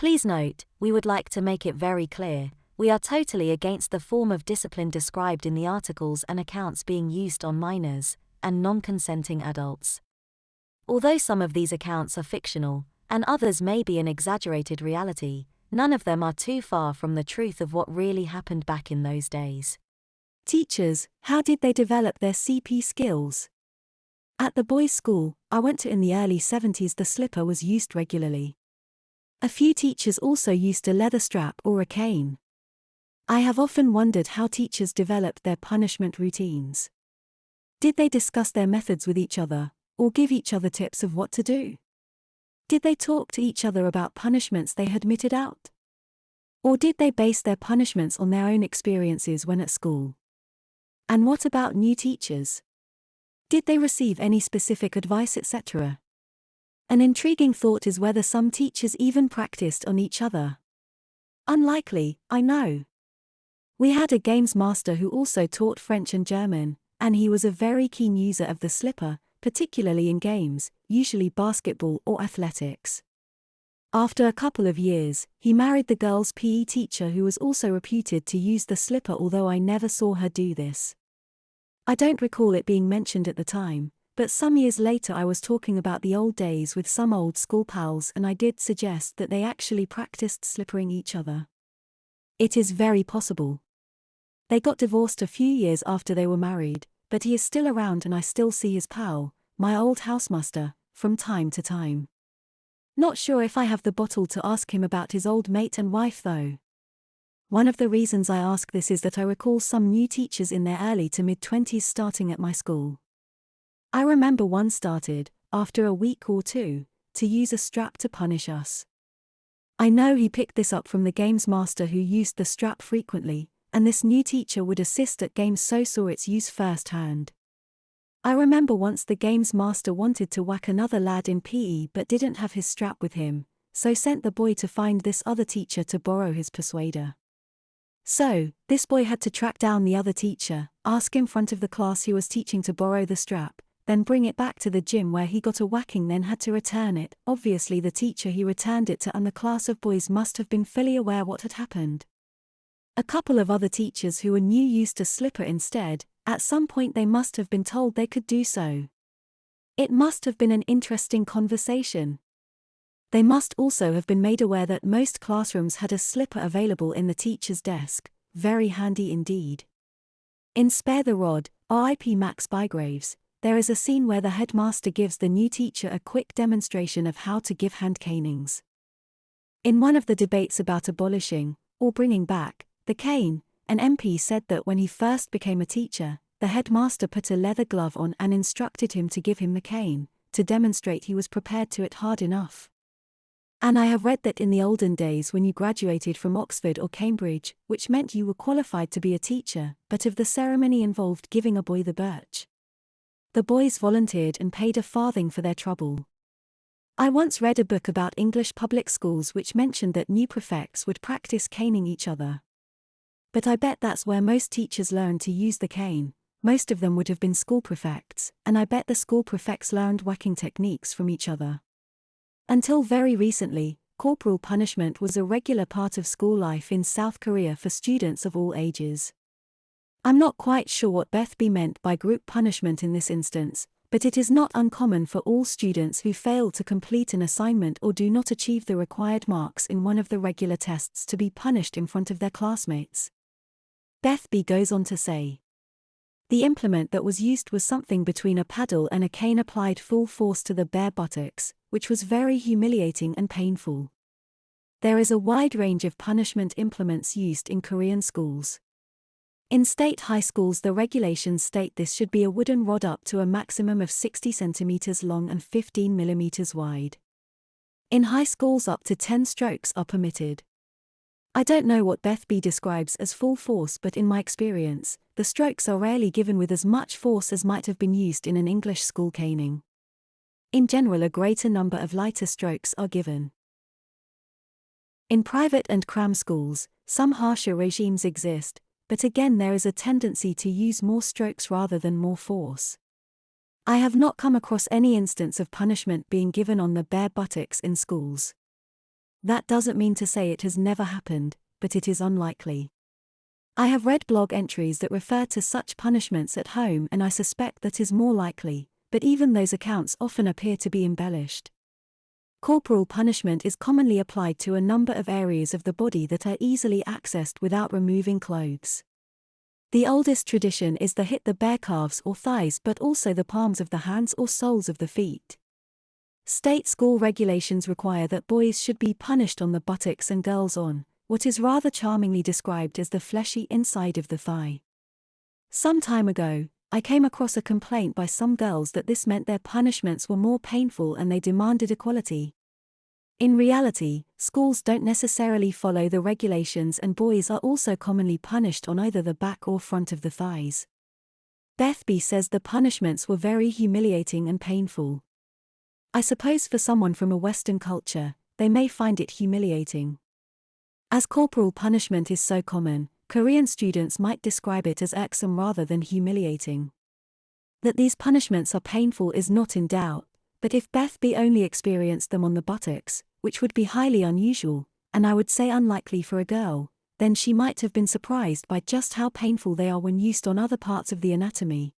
Please note, we would like to make it very clear, we are totally against the form of discipline described in the articles and accounts being used on minors and non-consenting adults. Although some of these accounts are fictional, and others may be an exaggerated reality, none of them are too far from the truth of what really happened back in those days. Teachers, how did they develop their CP skills? At the boys' school I went to in the early 70s, the slipper was used regularly. A few teachers also used a leather strap or a cane. I have often wondered how teachers developed their punishment routines. Did they discuss their methods with each other, or give each other tips of what to do? Did they talk to each other about punishments they had meted out? Or did they base their punishments on their own experiences when at school? And what about new teachers? Did they receive any specific advice, etc.? An intriguing thought is whether some teachers even practiced on each other. Unlikely, I know. We had a games master who also taught French and German, and he was a very keen user of the slipper, particularly in games, usually basketball or athletics. After a couple of years, he married the girls' PE teacher who was also reputed to use the slipper, although I never saw her do this. I don't recall it being mentioned at the time, but some years later I was talking about the old days with some old school pals and I did suggest that they actually practiced slippering each other. It is very possible. They got divorced a few years after they were married, but he is still around and I still see his pal, my old housemaster, from time to time. Not sure if I have the bottle to ask him about his old mate and wife though. One of the reasons I ask this is that I recall some new teachers in their early to mid-20s starting at my school. I remember one started, after a week or two, to use a strap to punish us. I know he picked this up from the games master who used the strap frequently, and this new teacher would assist at games so saw its use firsthand. I remember once the games master wanted to whack another lad in PE but didn't have his strap with him, so sent the boy to find this other teacher to borrow his persuader. So, this boy had to track down the other teacher, ask in front of the class he was teaching to borrow the strap, then bring it back to the gym where he got a whacking, then had to return it. Obviously the teacher he returned it to and the class of boys must have been fully aware what had happened. A couple of other teachers who were new used a slipper instead. At some point they must have been told they could do so. It must have been an interesting conversation. They must also have been made aware that most classrooms had a slipper available in the teacher's desk, very handy indeed. In Spare the Rod, R.I.P. Max Bygraves, there is a scene where the headmaster gives the new teacher a quick demonstration of how to give hand canings. In one of the debates about abolishing, or bringing back, the cane, an MP said that when he first became a teacher, the headmaster put a leather glove on and instructed him to give him the cane, to demonstrate he was prepared to it hard enough. And I have read that in the olden days when you graduated from Oxford or Cambridge, which meant you were qualified to be a teacher, but of the ceremony involved giving a boy the birch. The boys volunteered and paid a farthing for their trouble. I once read a book about English public schools which mentioned that new prefects would practice caning each other. But I bet that's where most teachers learned to use the cane. Most of them would have been school prefects, and I bet the school prefects learned whacking techniques from each other. Until very recently, corporal punishment was a regular part of school life in South Korea for students of all ages. I'm not quite sure what Bethby meant by group punishment in this instance, but it is not uncommon for all students who fail to complete an assignment or do not achieve the required marks in one of the regular tests to be punished in front of their classmates. Bethby goes on to say, the implement that was used was something between a paddle and a cane applied full force to the bare buttocks, which was very humiliating and painful. There is a wide range of punishment implements used in Korean schools. In state high schools the regulations state this should be a wooden rod up to a maximum of 60 centimeters long and 15 millimeters wide. In high schools up to 10 strokes are permitted. I don't know what Bethby describes as full force, but in my experience, the strokes are rarely given with as much force as might have been used in an English school caning. In general, a greater number of lighter strokes are given. In private and cram schools, some harsher regimes exist, but again there is a tendency to use more strokes rather than more force. I have not come across any instance of punishment being given on the bare buttocks in schools. That doesn't mean to say it has never happened, but it is unlikely. I have read blog entries that refer to such punishments at home, and I suspect that is more likely, but even those accounts often appear to be embellished. Corporal punishment is commonly applied to a number of areas of the body that are easily accessed without removing clothes. The oldest tradition is the hit the bare calves or thighs, but also the palms of the hands or soles of the feet. State school regulations require that boys should be punished on the buttocks and girls on what is rather charmingly described as the fleshy inside of the thigh. Some time ago, I came across a complaint by some girls that this meant their punishments were more painful and they demanded equality. In reality, schools don't necessarily follow the regulations, and boys are also commonly punished on either the back or front of the thighs. Beth B says the punishments were very humiliating and painful. I suppose for someone from a Western culture, they may find it humiliating. As corporal punishment is so common, Korean students might describe it as irksome rather than humiliating. That these punishments are painful is not in doubt, but if Beth B only experienced them on the buttocks, which would be highly unusual, and I would say unlikely for a girl, then she might have been surprised by just how painful they are when used on other parts of the anatomy.